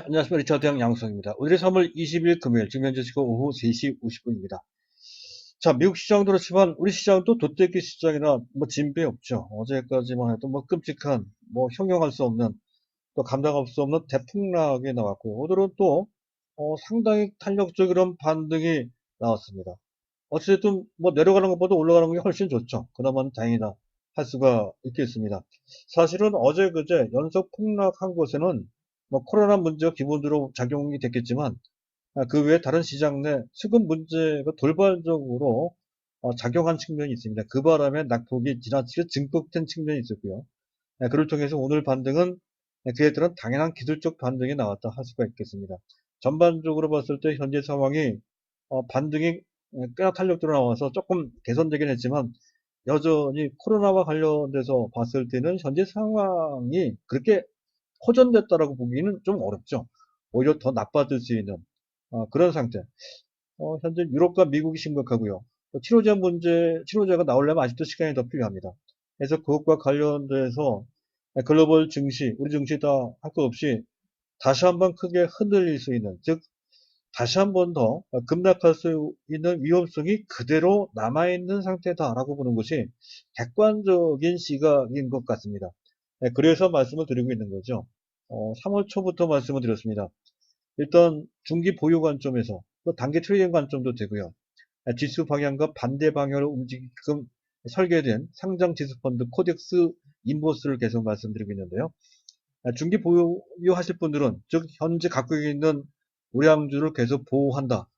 안녕하십니까. 리차드 양성입니다. 오늘이 3월 20일 금요일, 지금 현재 시각 오후 3시 50분입니다. 자, 미국 시장도 그렇지만 우리 시장도 돗대기 시장이나 진배 없죠. 어제까지만 해도 끔찍한, 형용할 수 없는, 또 감당할 수 없는 대폭락이 나왔고, 오늘은 또 상당히 탄력적인 반등이 나왔습니다. 어쨌든 내려가는 것보다 올라가는 게 훨씬 좋죠. 그나마 다행이다 할 수가 있겠습니다. 사실은 어제 그제 연속 폭락한 곳에는 코로나 문제가 기본적으로 작용이 됐겠지만 그 외에 다른 시장 내 수급 문제가 돌발적으로 작용한 측면이 있습니다. 그 바람에 낙폭이 지나치게 증폭된 측면이 있었고요. 그를 통해서 오늘 반등은 그에 따른 당연한 기술적 반등이 나왔다 할 수가 있겠습니다. 전반적으로 봤을 때 현재 상황이 반등이 꽤나 탄력적으로 나와서 조금 개선되긴 했지만 여전히 코로나와 관련돼서 봤을 때는 현재 상황이 그렇게 호전됐다라고 보기는 좀 어렵죠. 오히려 더 나빠질 수 있는 그런 상태. 현재 유럽과 미국이 심각하고요. 또 치료제가 나오려면 아직도 시간이 더 필요합니다. 그래서 그것과 관련돼서 글로벌 증시, 우리 증시 다 할 것 없이 다시 한번 크게 흔들릴 수 있는, 즉 다시 한번 더 급락할 수 있는 위험성이 그대로 남아있는 상태다라고 보는 것이 객관적인 시각인 것 같습니다. 그래서 말씀을 드리고 있는 거죠. 3월 초부터 말씀을 드렸습니다. 일단 중기 보유 관점에서 또 단기 트레이딩 관점도 되고요. 지수 방향과 반대 방향으로 움직이게끔 설계된 상장 지수 펀드 코덱스 인보스를 계속 말씀드리고 있는데요. 중기 보유하실 분들은 즉 현재 갖고 있는 우량주를 계속 보호한다,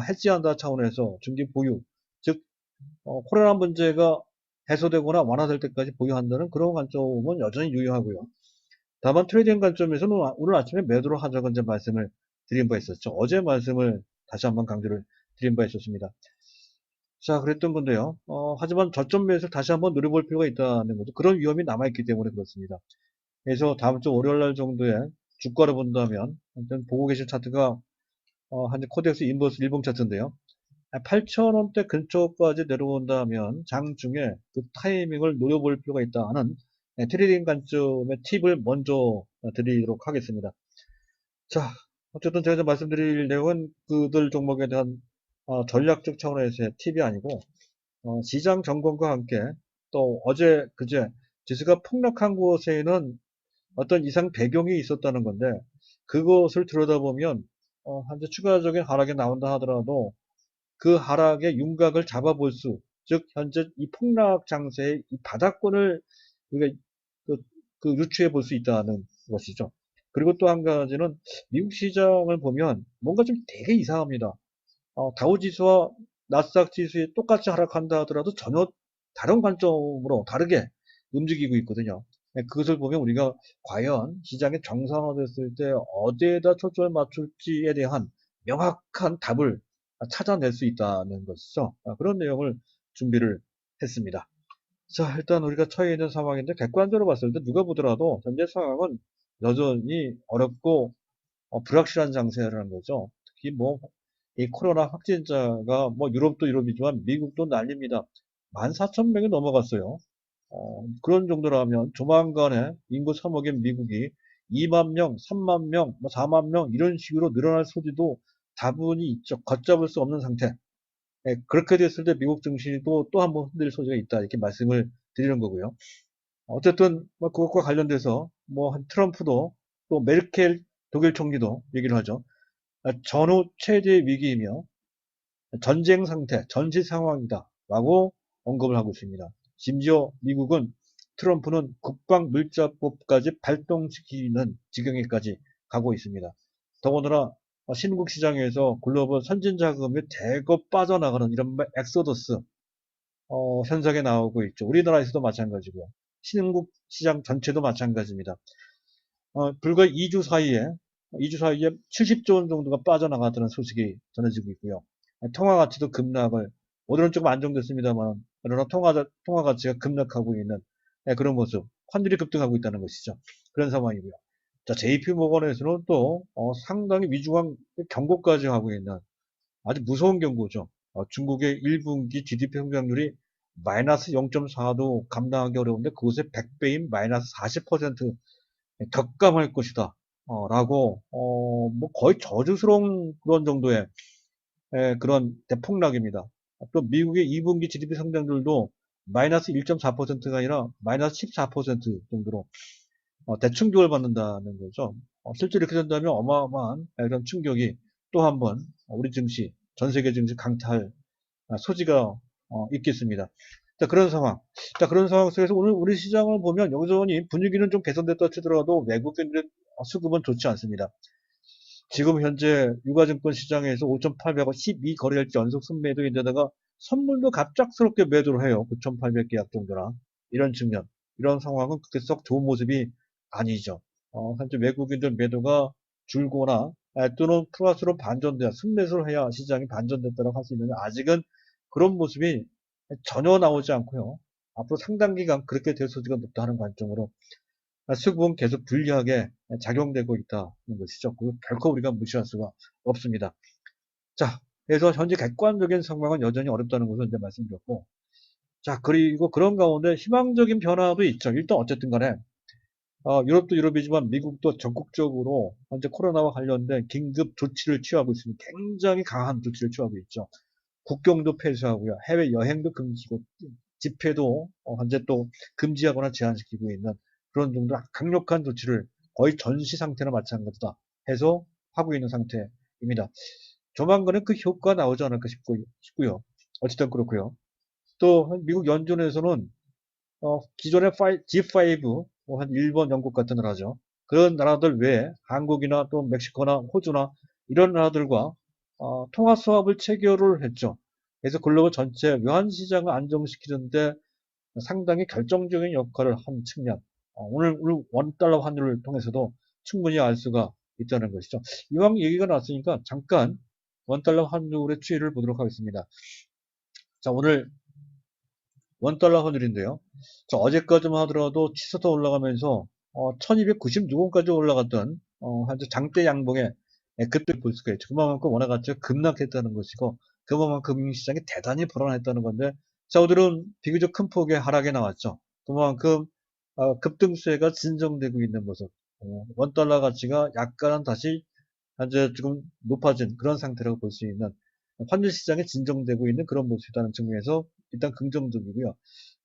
해지한다 차원에서 중기 보유, 즉 코로나 문제가 해소되거나 완화될 때까지 보유한다는 그런 관점은 여전히 유효하고요. 다만 트레이딩 관점에서는 오늘 아침에 매도를 하자고 이제 말씀을 드린 바 있었죠. 어제 말씀을 다시 한번 강조를 드린 바 있었습니다. 자, 그랬던 건데요. 하지만 저점 매수를 다시 한번 노려볼 필요가 있다는 거죠. 그런 위험이 남아있기 때문에 그렇습니다. 그래서 다음 주 월요일 날 정도에 주가를 본다면, 일단 보고 계신 차트가, 현재 코덱스 인버스 일봉 차트인데요. 8,000원대 근처까지 내려온다면 장중에 그 타이밍을 노려볼 필요가 있다 하는 트레이딩 관점의 팁을 먼저 드리도록 하겠습니다. 자, 어쨌든 제가 말씀드릴 내용은 그들 종목에 대한 전략적 차원에서의 팁이 아니고 시장 점검과 함께 또 어제 그제 지수가 폭락한 곳에는 어떤 이상 배경이 있었다는 건데 그것을 들여다보면 현재 추가적인 하락이 나온다 하더라도 그 하락의 윤곽을 잡아볼 수, 즉 현재 이 폭락 장세의 이 바닥권을 우리가 그, 유추해 볼 수 있다는 것이죠. 그리고 또 한 가지는 미국 시장을 보면 뭔가 좀 되게 이상합니다. 다우 지수와 나스닥 지수에 똑같이 하락한다 하더라도 전혀 다른 관점으로 다르게 움직이고 있거든요. 그것을 보면 우리가 과연 시장이 정상화됐을 때 어디에다 초점을 맞출지에 대한 명확한 답을 찾아낼 수 있다는 것이죠. 그런 내용을 준비를 했습니다. 자, 일단 우리가 처해 있는 상황인데 객관적으로 봤을 때 누가 보더라도 현재 상황은 여전히 어렵고 불확실한 장세라는 거죠. 특히 이 코로나 확진자가 유럽도 유럽이지만 미국도 난립니다. 14,000명이 넘어갔어요. 그런 정도라면 조만간에 인구 3억인 미국이 2만 명, 3만 명, 4만 명 이런 식으로 늘어날 소지도 다분히 있죠. 걷잡을 수 없는 상태. 그렇게 됐을 때 미국 증시도 또 한 번 흔들릴 소지가 있다. 이렇게 말씀을 드리는 거고요. 어쨌든 그것과 관련돼서 트럼프도 또 메르켈 독일 총리도 얘기를 하죠. 전후 최대 위기이며 전쟁 상태, 전시 상황이다 라고 언급을 하고 있습니다. 심지어 미국은 트럼프는 국방물자법까지 발동시키는 지경에까지 가고 있습니다. 더군다나 신흥국 시장에서 글로벌 선진 자금이 대거 빠져나가는 이런 엑소더스 현상이 나오고 있죠. 우리나라에서도 마찬가지고요. 신흥국 시장 전체도 마찬가지입니다. 불과 2주 사이에 70조 원 정도가 빠져나갔다는 소식이 전해지고 있고요. 통화 가치도 급락을, 오늘은 조금 안정됐습니다만, 그러나 통화 가치가 급락하고 있는 그런 모습, 환율이 급등하고 있다는 것이죠. 그런 상황이고요. 자, JP 모건에서는 또 상당히 위중한 경고까지 하고 있는 아주 무서운 경고죠. 중국의 1분기 GDP 성장률이 마이너스 0.4도 감당하기 어려운데 그것의 100배인 마이너스 40% 격감할 것이다. 라고, 뭐 거의 저주스러운 그런 정도의 그런 대폭락입니다. 또 미국의 2분기 GDP 성장률도 마이너스 1.4%가 아니라 마이너스 14% 정도로 대충격을 받는다는 거죠. 실제로 이렇게 된다면 어마어마한 이런 충격이 또 한 번 우리 증시, 전 세계 증시 강타할 소지가 있겠습니다. 자, 그런 상황. 자, 그런 상황 속에서 오늘 우리 시장을 보면 여전히 분위기는 좀 개선됐다 치더라도 외국인들의 수급은 좋지 않습니다. 지금 현재 유가증권 시장에서 5,812 거래일째 연속 순매도인데다가 선물도 갑작스럽게 매도를 해요. 9,800계약 정도나. 이런 측면. 이런 상황은 그렇게 썩 좋은 모습이 아니죠. 현재 외국인들 매도가 줄거나 또는 플러스로 반전돼야 순매수를 해야 시장이 반전됐다고 할 수 있는데 아직은 그런 모습이 전혀 나오지 않고요. 앞으로 상당 기간 그렇게 될 소지가 높다는 관점으로 수급은 계속 불리하게 작용되고 있다는 것이죠. 그거 결코 우리가 무시할 수가 없습니다. 자, 그래서 현재 객관적인 상황은 여전히 어렵다는 것을 이제 말씀드렸고, 자, 그리고 그런 가운데 희망적인 변화도 있죠. 일단 어쨌든 간에, 유럽도 유럽이지만 미국도 전국적으로 현재 코로나와 관련된 긴급 조치를 취하고 있습니다. 굉장히 강한 조치를 취하고 있죠. 국경도 폐쇄하고요. 해외 여행도 금지고, 집회도 현재 또 금지하거나 제한시키고 있는 그런 정도 강력한 조치를 거의 전시 상태나 마찬가지다 해서 하고 있는 상태입니다. 조만간에 그 효과가 나오지 않을까 싶고요. 어쨌든 그렇고요. 또 미국 연준에서는 기존의 G5, 한 일본, 영국 같은 나라죠. 그런 나라들 외에 한국이나 또 멕시코나 호주나 이런 나라들과 통화 수합을 체결을 했죠. 그래서 글로벌 전체 외환시장을 안정시키는데 상당히 결정적인 역할을 한 측면. 오늘 원달러 환율을 통해서도 충분히 알 수가 있다는 것이죠. 이왕 얘기가 나왔으니까 잠깐 원달러 환율의 추이를 보도록 하겠습니다. 자, 오늘 원달러 환율인데요. 자, 어제까지만 하더라도 치솟아 올라가면서 1296원까지 올라갔던 현재 장대 양봉의 급등 볼 수가 있죠. 그만큼 원화 가치가 급락했다는 것이고 그만큼 금융시장이 대단히 불안했다는 건데 자, 오늘은 비교적 큰 폭의 하락이 나왔죠. 그만큼 급등세가 진정되고 있는 모습. 원달러 가치가 약간은 다시 현재 지금 높아진 그런 상태라고 볼 수 있는 환율 시장에 진정되고 있는 그런 모습이라는 측면에서 일단 긍정적이고요.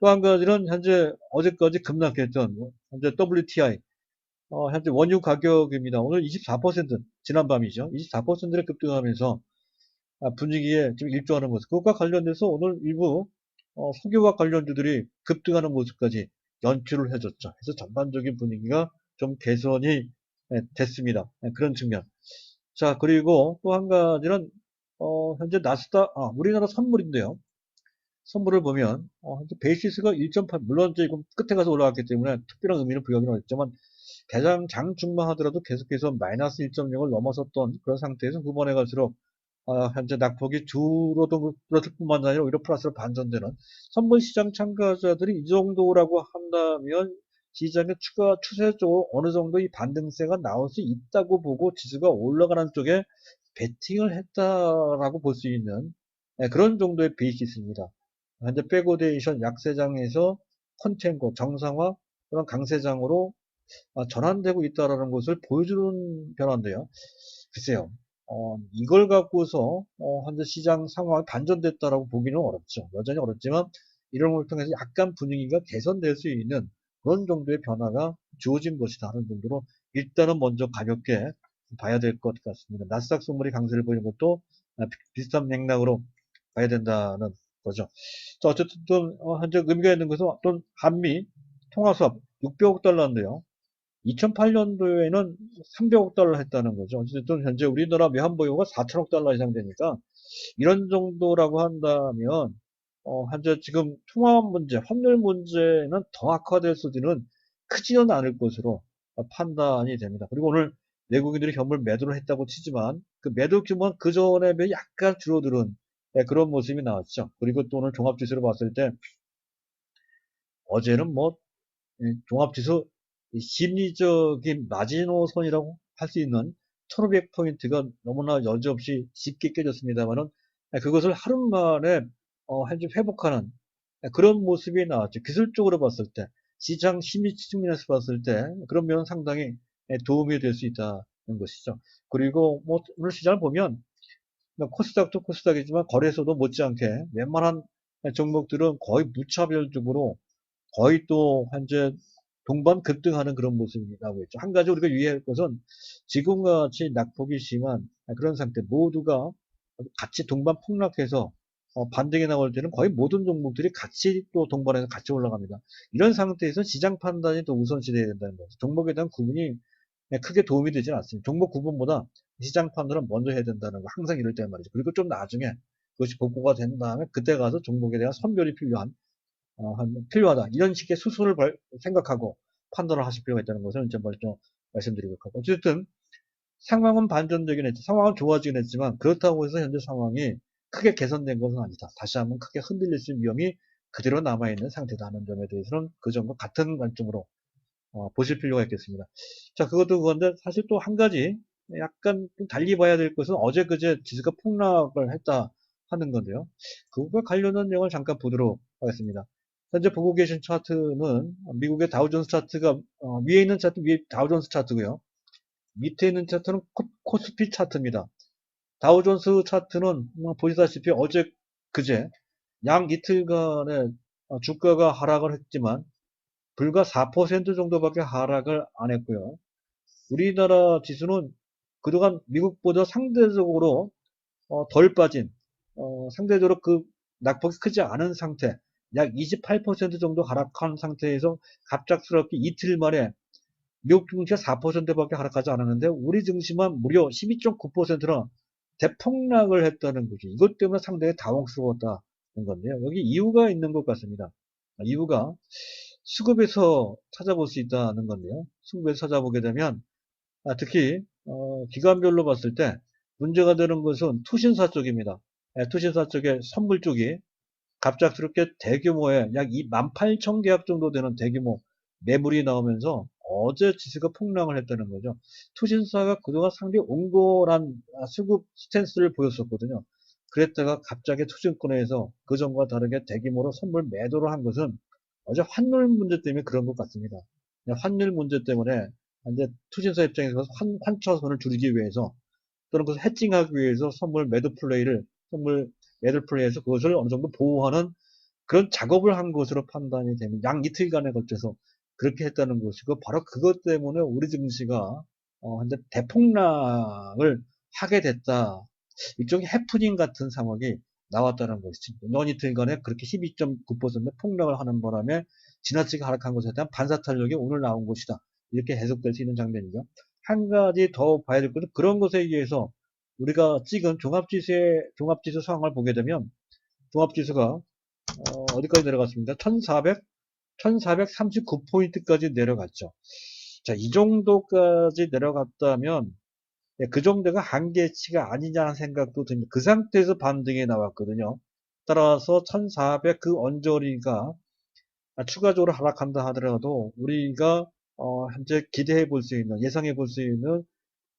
또 한 가지는 현재 어제까지 급락했던 현재 WTI 현재 원유 가격입니다. 오늘 24% 지난밤이죠. 24%를 급등하면서 분위기에 좀 일조하는 모습. 그것과 관련돼서 오늘 일부 석유와 관련주들이 급등하는 모습까지 연출을 해줬죠. 그래서 전반적인 분위기가 좀 개선이 됐습니다. 그런 측면. 자, 그리고 또 한 가지는 현재 나스닥, 우리나라 선물인데요. 선물을 보면 현재 베이시스가 1.8, 물론 이제 이건 끝에 가서 올라갔기 때문에 특별한 의미는 부여하기는 어렵지만 가장 장중만 하더라도 계속해서 마이너스 1.0을 넘어섰던 그런 상태에서 후반에 갈수록 현재 낙폭이 줄어들 뿐만 아니라 오히려 플러스로 반전되는 선물시장 참가자들이 이 정도라고 한다면 시장의 추가 추세적으로 어느 정도 이 반등세가 나올 수 있다고 보고 지수가 올라가는 쪽에 베팅을 했다라고 볼 수 있는 그런 정도의 베이시스입니다. 현재 백오데이션 약세장에서 컨텐고 정상화 그런 강세장으로 전환되고 있다라는 것을 보여주는 변화인데요. 글쎄요. 이걸 갖고서 현재 시장 상황이 반전됐다라고 보기는 어렵죠. 여전히 어렵지만 이런 걸 통해서 약간 분위기가 개선될 수 있는 그런 정도의 변화가 주어진 것이다 하는 정도로 일단은 먼저 가볍게 봐야 될 것 같습니다. 나스닥 선물이 강세를 보이는 것도 비슷한 맥락으로 봐야 된다는 거죠. 자, 어쨌든 현재 의미가 있는 것은 어떤 한미 통화수합 600억 달러인데요. 2008년도에는 300억 달러 했다는 거죠. 어쨌든 현재 우리나라 외환보유고가 4천억 달러 이상 되니까 이런 정도라고 한다면 현재 지금 통화 문제, 환율 문제는 더 악화될 수지는 크지는 않을 것으로 판단이 됩니다. 그리고 오늘 외국인들이 현물 매도를 했다고 치지만 그 매도 규모는 그 전에 비해 약간 줄어드는 그런 모습이 나왔죠. 그리고 또 오늘 종합지수를 봤을 때 어제는 뭐 종합지수 심리적인 마지노선이라고 할 수 있는 1500포인트가 너무나 여지없이 쉽게 깨졌습니다만은 그것을 하루 만에 현재 회복하는 그런 모습이 나왔죠. 기술적으로 봤을 때 시장 심리 측면에서 봤을 때 그런 면은 상당히 도움이 될 수 있다는 것이죠. 그리고 뭐 오늘 시장을 보면 코스닥도 코스닥이지만 거래소도 못지않게 웬만한 종목들은 거의 무차별적으로 거의 또 현재 동반 급등하는 그런 모습이 나오고 있죠. 한 가지 우리가 유의할 것은 지금같이 낙폭이 심한 그런 상태 모두가 같이 동반 폭락해서 반등이 나올 때는 거의 모든 종목들이 같이 또 동반해서 같이 올라갑니다. 이런 상태에서 시장 판단이 또 우선시 돼야 된다는 거죠. 종목에 대한 구분이 크게 도움이 되지는 않습니다. 종목 구분보다 시장 판단을 먼저 해야 된다는 거 항상 이럴 때는 말이죠. 그리고 좀 나중에 그것이 복구가 된 다음에 그때 가서 종목에 대한 선별이 필요하다. 이런 식의 수순을 생각하고 판단을 하실 필요가 있다는 것을 이제 먼저 말씀드리도록 하고. 어쨌든 상황은 반전되긴 했죠. 상황은 좋아지긴 했지만 그렇다고 해서 현재 상황이 크게 개선된 것은 아니다. 다시 한번 크게 흔들릴 수 있는 위험이 그대로 남아있는 상태다 하는 점에 대해서는 그 점과 같은 관점으로 보실 필요가 있겠습니다. 자, 그것도 그건데 사실 또 한 가지 약간 좀 달리 봐야 될 것은 어제 그제 지수가 폭락을 했다 하는 건데요. 그것과 관련한 내용을 잠깐 보도록 하겠습니다. 현재 보고 계신 차트는 미국의 다우존스 차트가 위에 있는 차트 위에 다우존스 차트고요. 밑에 있는 차트는 코스피 차트입니다. 다우존스 차트는 보시다시피 어제 그제 양 이틀간의 주가가 하락을 했지만 불과 4% 정도밖에 하락을 안 했고요. 우리나라 지수는 그동안 미국보다 상대적으로 덜 빠진 상대적으로 그 낙폭이 크지 않은 상태 약 28% 정도 하락한 상태에서 갑작스럽게 이틀 만에 미국 증시가 4%밖에 하락하지 않았는데 우리 증시만 무려 12.9%나 대폭락을 했다는 거죠. 이것 때문에 상당히 당황스러웠다는 건데요. 여기 이유가 있는 것 같습니다. 이유가 수급에서 찾아볼 수 있다는 건데요. 수급에서 찾아보게 되면 특히 기관별로 봤을 때 문제가 되는 것은 투신사 쪽입니다. 투신사 쪽의 선물 쪽이 갑작스럽게 대규모의 약 18,000계약 정도 되는 대규모 매물이 나오면서 어제 지수가 폭락을 했다는 거죠. 투신사가 그동안 상당히 옹골한 수급 스탠스를 보였었거든요. 그랬다가 갑자기 투증권에서 그전과 다르게 대규모로 선물 매도를 한 것은 어제 환율 문제 때문에 그런 것 같습니다. 환율 문제 때문에 이제 투신사 입장에서 환차선을 줄이기 위해서 또는 그것을 해칭하기 위해서 선물 매도 플레이에서 그것을 어느 정도 보호하는 그런 작업을 한 것으로 판단이 됩니다. 양 이틀간에 걸쳐서 그렇게 했다는 것이고 바로 그것 때문에 우리 증시가 현재 대폭락을 하게 됐다. 일종의 해프닝 같은 상황이 나왔다는 것이죠. 연 이틀간에 그렇게 12.9% 폭락을 하는 바람에 지나치게 하락한 것에 대한 반사탄력이 오늘 나온 것이다. 이렇게 해석될 수 있는 장면이죠. 한 가지 더 봐야 될 것은 그런 것에 의해서 우리가 찍은 종합지수 상황을 보게 되면 종합지수가 어디까지 내려갔습니다. 1439포인트까지 내려갔죠. 자, 이 정도까지 내려갔다면 그 정도가 한계치가 아니냐는 생각도 듭니다. 그 상태에서 반등이 나왔거든요. 따라서 1400 그 언저리가 추가적으로 하락한다 하더라도 우리가 현재 기대해 볼 수 있는 예상해 볼 수 있는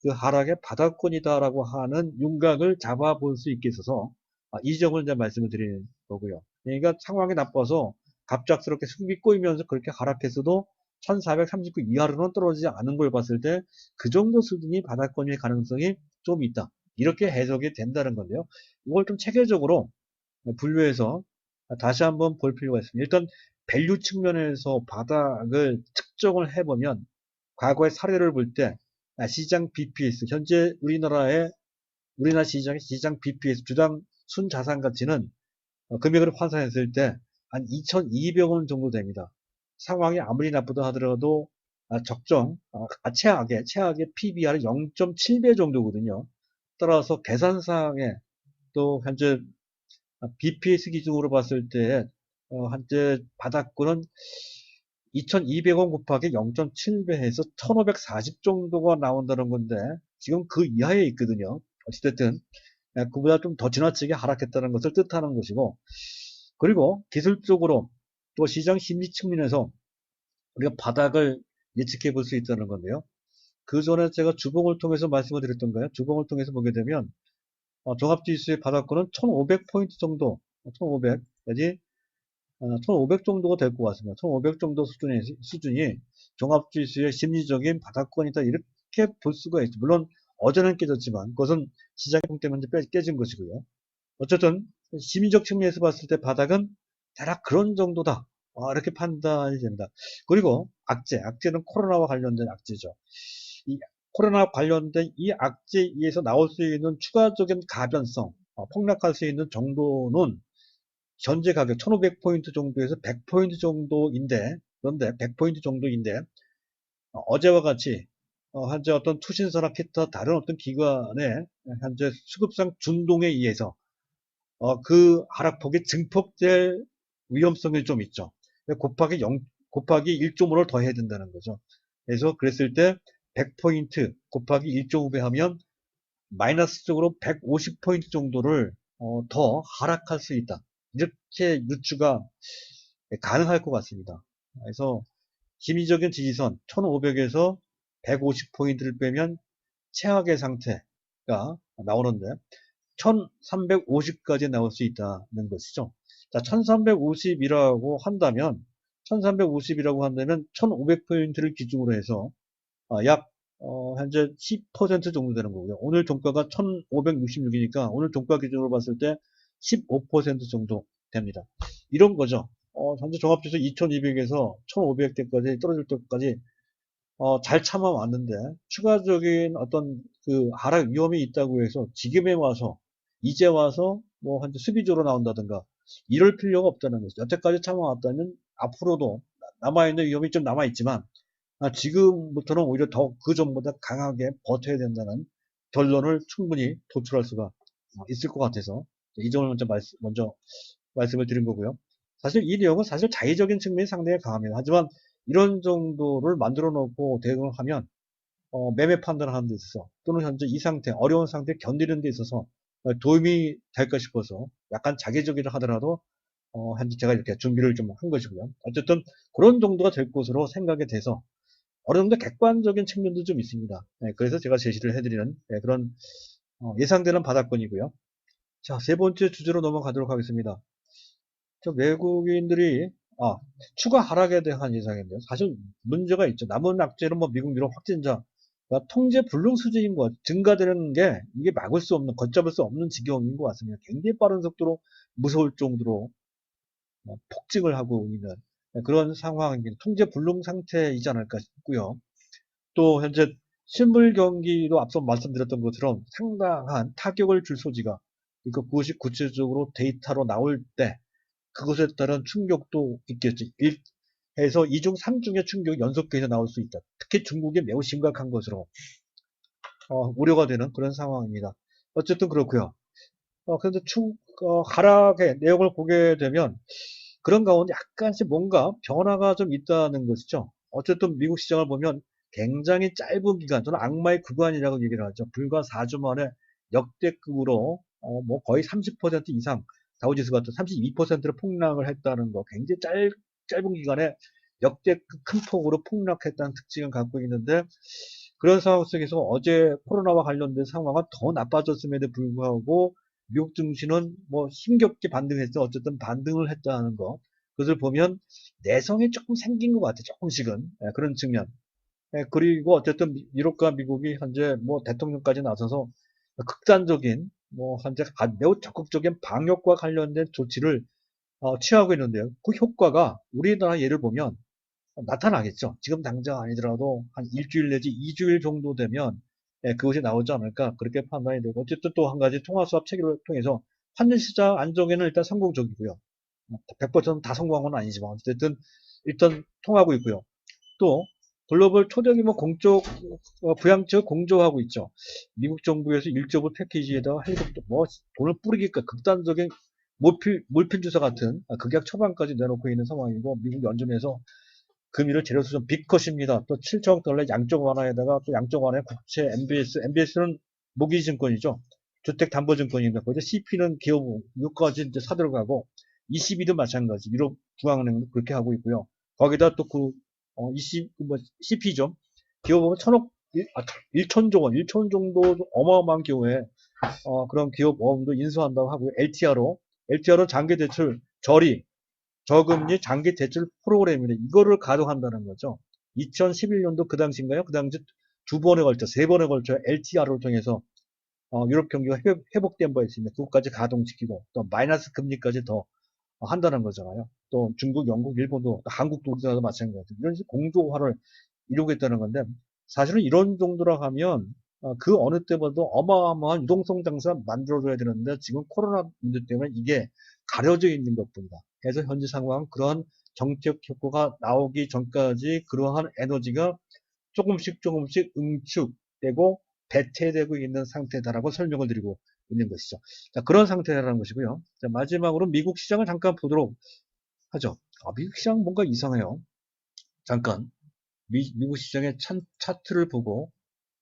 그 하락의 바닥권이다라고 하는 윤곽을 잡아볼 수 있게 있어서 이 점을 이제 말씀을 드리는 거고요. 그러니까 상황이 나빠서 갑작스럽게 수급이 꼬이면서 그렇게 하락했어도 1439 이하로는 떨어지지 않은 걸 봤을 때 그 정도 수준이 바닥권일 가능성이 좀 있다. 이렇게 해석이 된다는 건데요. 이걸 좀 체계적으로 분류해서 다시 한번 볼 필요가 있습니다. 일단 밸류 측면에서 바닥을 측정을 해보면 과거의 사례를 볼 때 시장 BPS 현재 우리나라 시장의 시장 BPS 주당 순자산 가치는 금액을 환산했을 때 한 2,200원 정도 됩니다. 상황이 아무리 나쁘다 하더라도 최악의 PBR은 0.7배 정도거든요. 따라서 계산상에 또 현재 BPS 기준으로 봤을 때 현재 바닥권은 2,200원 곱하기 0.7배 해서 1,540 정도가 나온다는 건데 지금 그 이하에 있거든요. 어찌됐든 그보다 좀 더 지나치게 하락했다는 것을 뜻하는 것이고 그리고 기술적으로 또 시장 심리 측면에서 우리가 바닥을 예측해 볼 수 있다는 건데요. 그 전에 제가 주봉을 통해서 말씀을 드렸던가요? 주봉을 통해서 보게 되면 종합지수의 바닥권은 1,500포인트 정도 1,500 내지 1500 정도가 될 것 같습니다. 1500 정도 수준이 종합지수의 심리적인 바닥권이다. 이렇게 볼 수가 있죠. 물론 어제는 깨졌지만 그것은 시장의 때문에 깨진 것이고요. 어쨌든 심리적 측면에서 봤을 때 바닥은 대략 그런 정도다. 이렇게 판단이 됩니다. 그리고 악재는 코로나와 관련된 악재죠. 이 코로나 관련된 이 악재에서 나올 수 있는 추가적인 가변성, 폭락할 수 있는 정도는 현재 가격 1500포인트 정도에서 100포인트 정도인데, 그런데 100포인트 정도인데, 어제와 같이 현재 어떤 투신사나 기타 다른 어떤 기관의 현재 수급상 준동에 의해서 그 하락폭이 증폭될 위험성이 좀 있죠. 곱하기 1.5를 더 해야 된다는 거죠. 그래서 그랬을 때 100포인트 곱하기 1.5배 하면 마이너스적으로 150포인트 정도를 더 하락할 수 있다. 이렇게 유추가 가능할 것 같습니다. 그래서 심리적인 지지선 1500에서 150포인트를 빼면 최악의 상태가 나오는데 1350까지 나올 수 있다는 것이죠. 자, 1350이라고 한다면 1500포인트를 기준으로 해서 약 현재 10% 정도 되는 거고요. 오늘 종가가 1566이니까 오늘 종가 기준으로 봤을 때 15% 정도 됩니다. 이런 거죠. 현재 종합지수 2200에서 1500대까지 떨어질 때까지 잘 참아왔는데 추가적인 어떤 그 하락 위험이 있다고 해서 지금에 와서 이제 와서 뭐 현재 수비적으로 나온다든가 이럴 필요가 없다는 거죠. 여태까지 참아왔다면 앞으로도 남아있는 위험이 좀 남아있지만 지금부터는 오히려 더 그 전보다 강하게 버텨야 된다는 결론을 충분히 도출할 수가 있을 것 같아서 이 점을 먼저 말씀을 드린 거고요. 사실 이 내용은 사실 자의적인 측면이 상당히 강합니다. 하지만 이런 정도를 만들어 놓고 대응을 하면 매매 판단을 하는 데 있어서 또는 현재 이 상태, 어려운 상태 견디는 데 있어서 도움이 될까 싶어서 약간 자기적이라 하더라도 현재 제가 이렇게 준비를 좀 한 것이고요. 어쨌든 그런 정도가 될 것으로 생각이 돼서 어느 정도 객관적인 측면도 좀 있습니다. 네, 그래서 제가 제시를 해드리는 그런 예상되는 바닥권이고요. 자, 세 번째 주제로 넘어가도록 하겠습니다. 외국인들이 추가 하락에 대한 예상인데요. 사실 문제가 있죠. 남은 악재는 뭐 미국 유럽 확진자 통제 불능 수준인 것 증가되는 게 이게 막을 수 없는 걷잡을 수 없는 지경인 것 같습니다. 굉장히 빠른 속도로 무서울 정도로 폭증을 하고 있는 그런 상황인 통제 불능 상태이지 않을까 싶고요. 또 현재 실물 경기도 앞서 말씀드렸던 것처럼 상당한 타격을 줄 소지가 그것이 구체적으로 데이터로 나올 때 그것에 따른 충격도 있겠지. 해서 2중, 3중의 충격이 연속해서 나올 수 있다. 특히 중국이 매우 심각한 것으로 우려가 되는 그런 상황입니다. 어쨌든 그렇고요. 그런데 하락의 내용을 보게 되면 그런 가운데 약간씩 뭔가 변화가 좀 있다는 것이죠. 어쨌든 미국 시장을 보면 굉장히 짧은 기간, 저는 악마의 구간이라고 얘기를 하죠. 불과 4주 만에 역대급으로 뭐 거의 30% 이상 다우지수 같은 32%로 폭락을 했다는 거. 굉장히 짧은 기간에 역대급 큰 폭으로 폭락했다는 특징을 갖고 있는데 그런 상황 속에서 어제 코로나와 관련된 상황은 더 나빠졌음에도 불구하고 미국 증시는 뭐 힘겹게 반등했죠. 어쨌든 반등을 했다는 거. 그것을 보면 내성이 조금 생긴 것 같아요. 조금씩은. 그런 측면. 그리고 어쨌든 유럽과 미국이 현재 뭐 대통령까지 나서서 극단적인 뭐 현재 매우 적극적인 방역과 관련된 조치를 취하고 있는데요. 그 효과가 우리나라 예를 보면 나타나겠죠. 지금 당장 아니더라도 한 일주일 내지 2주일 정도 되면 그것이 나오지 않을까 그렇게 판단이 되고 어쨌든 또 한 가지 통화수합 체계를 통해서 환율 시장 안정에는 일단 성공적이고요. 100%다 성공한 건 아니지만 어쨌든 일단 통하고 있고요. 또 글로벌 초대규모 공적 부양책 공조하고 있죠. 미국 정부에서 1조불 패키지에다가 헬리콥터 뭐 돈을 뿌리기까 극단적인 몰핀 주사 같은 극약 처방까지 내놓고 있는 상황이고 미국 연준에서 금리를 재료 수준 빅컷입니다. 또 7천억 달러 양적 완화에다가 또 양적 완화에 국채 MBS는 모기증권이죠. 주택담보증권입니다. 거기서 CP는 기업 이것까지 이제 사들어가고 ECB도 마찬가지. 유럽 중앙은행도 그렇게 하고 있고요. 거기다 또 CP죠. 기업 보면 1천조 원, 1천 정도 어마어마한 경우에 그런 기업 어음도 인수한다고 하고요. LTR로 장기 대출 저리 저금리 장기 대출 프로그램이래. 이거를 가동한다는 거죠. 2011년도 그 당시인가요? 그 당시 두 번에 걸쳐, 세 번에 걸쳐 LTR을 통해서 유럽 경기가 회복된 바 있습니다. 그것까지 가동시키고 또 마이너스 금리까지 더 한다는 거잖아요. 또 중국, 영국, 일본도, 한국도 우리나라도 마찬가지죠. 이런 식으로 공조화를 이루겠다는 건데 사실은 이런 정도로 하면 그 어느 때보다도 어마어마한 유동성 장사 만들어줘야 되는데 지금 코로나 문제 때문에 이게 가려져 있는 것뿐이다. 그래서 현재 상황은 그러한 정책 효과가 나오기 전까지 그러한 에너지가 조금씩 응축되고 배태되고 있는 상태다라고 설명을 드리고 있는 것이죠. 자, 그런 상태라는 것이고요. 자, 마지막으로 미국 시장을 잠깐 보도록 하죠. 미국 시장 뭔가 이상해요. 잠깐 미국 시장의 차트를 보고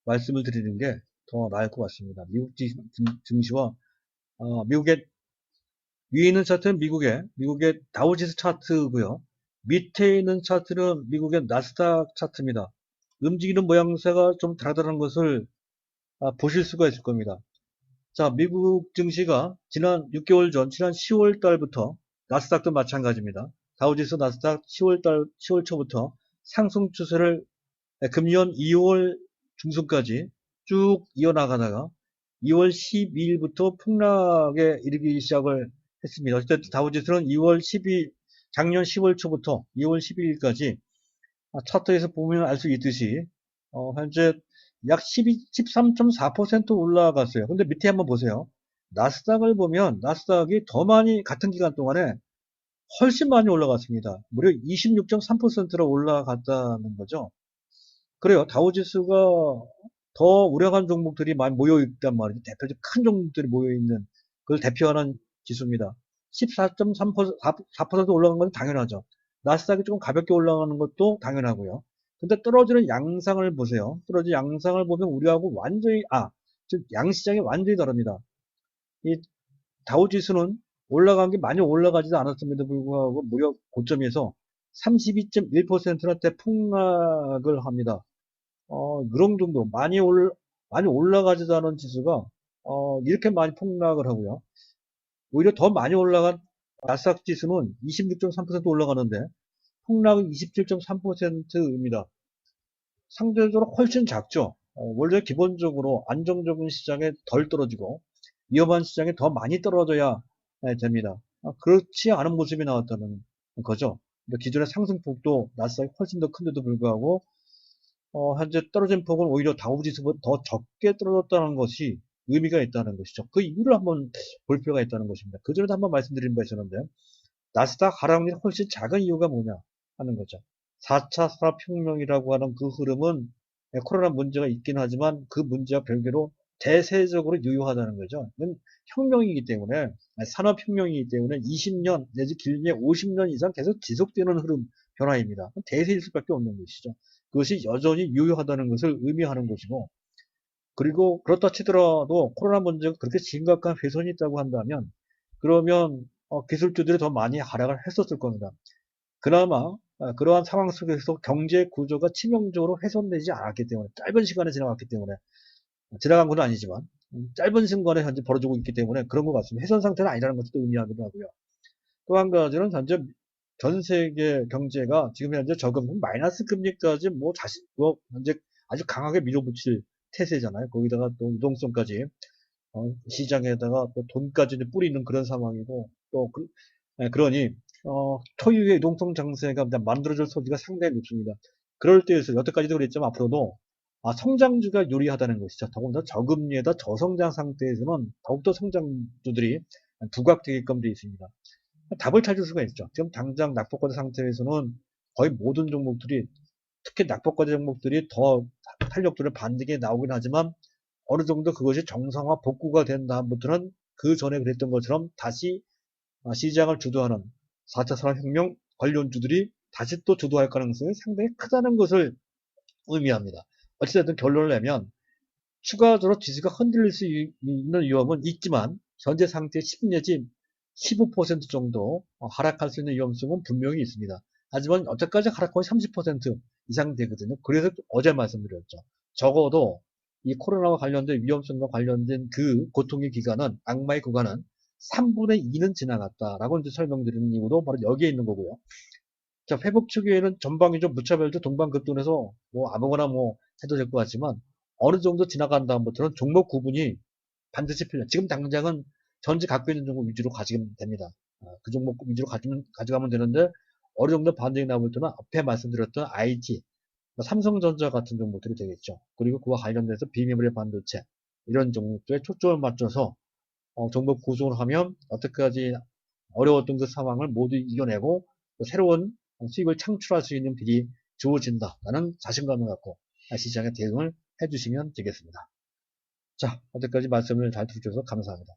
말씀을 드리는 게 더 나을 것 같습니다. 미국 증시와 미국의 위에 있는 차트는 미국의 다우지수 차트고요. 밑에 있는 차트는 미국의 나스닥 차트입니다. 움직이는 모양새가 좀 다르다는 것을 보실 수가 있을 겁니다. 자, 미국 증시가 지난 6개월 전, 지난 10월 달부터 나스닥도 마찬가지입니다. 다우지수 나스닥 10월 초부터 상승 추세를 금년 2월 중순까지 쭉 이어나가다가 2월 12일부터 폭락에 이르기 시작을 했습니다. 어쨌든 다우지수는 2월 12일, 작년 10월 초부터 2월 12일까지 차트에서 보면 알 수 있듯이 현재 약 13.4% 올라갔어요. 근데 밑에 한번 보세요. 나스닥을 보면 나스닥이 더 많이 같은 기간 동안에 훨씬 많이 올라갔습니다. 무려 26.3%로 올라갔다는 거죠. 그래요. 다우지수가 더 우량한 종목들이 많이 모여 있단 말이죠. 대표적 큰 종목들이 모여 있는 그걸 대표하는 지수입니다. 14.3% 4% 올라간 건 당연하죠. 나스닥이 조금 가볍게 올라가는 것도 당연하고요. 근데 떨어지는 양상을 보세요. 떨어지는 양상을 보면 우리하고 완전히 즉 양시장이 완전히 다릅니다. 이 다우지수는 올라간 게 많이 올라가지도 않았음에도 불구하고 무려 고점에서 32.1%나 대폭락을 합니다. 그런 정도 많이 올라가지도 않은 지수가 이렇게 많이 폭락을 하고요. 오히려 더 많이 올라간 나스닥 지수는 26.3% 올라가는데 폭락은 27.3%입니다. 상대적으로 훨씬 작죠. 원래 기본적으로 안정적인 시장에 덜 떨어지고 위험한 시장에 더 많이 떨어져야 됩니다. 그렇지 않은 모습이 나왔다는 거죠. 기존의 상승폭도 나스닥이 훨씬 더 큰데도 불구하고 현재 떨어진 폭은 오히려 다우지수보다 더 적게 떨어졌다는 것이 의미가 있다는 것이죠. 그 이유를 한번 볼 필요가 있다는 것입니다. 그 전에도 한번 말씀드린 바 있었는데 나스닥 하락률이 훨씬 작은 이유가 뭐냐 하는 거죠. 4차 산업혁명이라고 하는 그 흐름은 코로나 문제가 있긴 하지만 그 문제와 별개로 대세적으로 유효하다는 거죠. 이건 혁명이기 때문에 산업혁명이기 때문에 20년 내지 길게 50년 이상 계속 지속되는 흐름 변화입니다. 대세일 수밖에 없는 것이죠. 그것이 여전히 유효하다는 것을 의미하는 것이고 그리고 그렇다 치더라도 코로나 문제가 그렇게 심각한 훼손이 있다고 한다면 그러면 기술주들이 더 많이 하락을 했었을 겁니다. 그나마 그러한 상황 속에서 경제 구조가 치명적으로 훼손되지 않았기 때문에 짧은 시간에 지나갔기 때문에 지나간 건 아니지만 짧은 순간에 현재 벌어지고 있기 때문에 그런 것 같습니다. 훼손 상태는 아니라는 것도 의미하기도 하고요. 또 한 가지는 현재 전 세계 경제가 지금 현재 저금 마이너스 금리까지 현재 아주 강하게 밀어붙일 태세잖아요. 거기다가 또 유동성까지 시장에다가 또 돈까지 뿌리는 그런 상황이고 또 그러니 초유의 유동성 장세가 만들어질 소지가 상당히 높습니다. 그럴 때에서 여태까지도 그랬지만 앞으로도 성장주가 유리하다는 것이죠. 더군다나 저금리에다 저성장 상태에서는 더욱더 성장주들이 부각되게끔 되어 있습니다. 답을 찾을 수가 있죠. 지금 당장 낙폭과대 상태에서는 거의 모든 종목들이 특히 낙폭과대 종목들이 더 탄력도를 반등에 나오긴 하지만 어느 정도 그것이 정상화 복구가 된 다음부터는 그 전에 그랬던 것처럼 다시 시장을 주도하는 4차 산업혁명 관련주들이 다시 또 주도할 가능성이 상당히 크다는 것을 의미합니다. 어찌됐든 결론을 내면 추가적으로 지수가 흔들릴 수 있는 위험은 있지만 현재 상태 10 내지 15% 정도 하락할 수 있는 위험성은 분명히 있습니다. 하지만 여태까지 하락폭이 30% 이상 되거든요. 그래서 어제 말씀드렸죠. 적어도 이 코로나와 관련된 위험성과 관련된 그 고통의 기간은 악마의 구간은 3분의 2는 지나갔다라고 이제 설명드리는 이유도 바로 여기에 있는 거고요. 자, 회복 초기에는 전방위적 무차별적 동반급돈에서 뭐 아무거나 뭐 해도 될 것 같지만 어느 정도 지나간 다음부터는 종목 구분이 반드시 필요해요. 지금 당장은 전지 갖고 있는 종목 위주로 가지면 됩니다. 그 종목 위주로 가져가면 되는데 어느 정도 반등이 나올 때는 앞에 말씀드렸던 IT, 삼성전자 같은 종목들이 되겠죠. 그리고 그와 관련돼서 비메모리 반도체 이런 종목들에 초점을 맞춰서 종목 구성을 하면 어떻게까지 어려웠던 그 상황을 모두 이겨내고 새로운 수익을 창출할 수 있는 길이 주어진다라는 자신감을 갖고 시장에 대응을 해주시면 되겠습니다. 자, 여기까지 말씀을 잘 들어주셔서 감사합니다.